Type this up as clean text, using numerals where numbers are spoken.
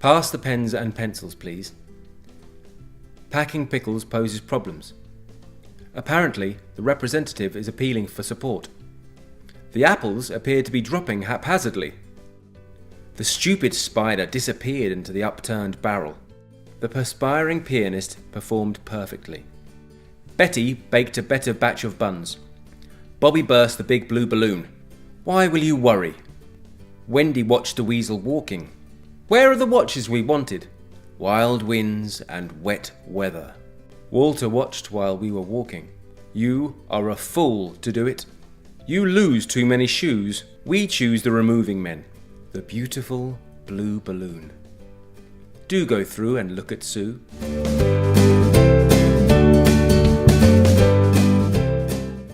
Pass the pens and pencils, please. Packing pickles poses problems. Apparently, the representative is appealing for support. The apples appear to be dropping haphazardly. The stupid spider disappeared into the upturned barrel. The perspiring pianist performed perfectly. Betty baked a better batch of buns. Bobby burst the big blue balloon. Why will you worry? Wendy watched the weasel walking. Where are the watches we wanted? Wild winds and wet weather. Walter watched while we were walking. You are a fool to do it. You lose too many shoes. We choose the removing men. The beautiful blue balloon. Do go through and look at Sue.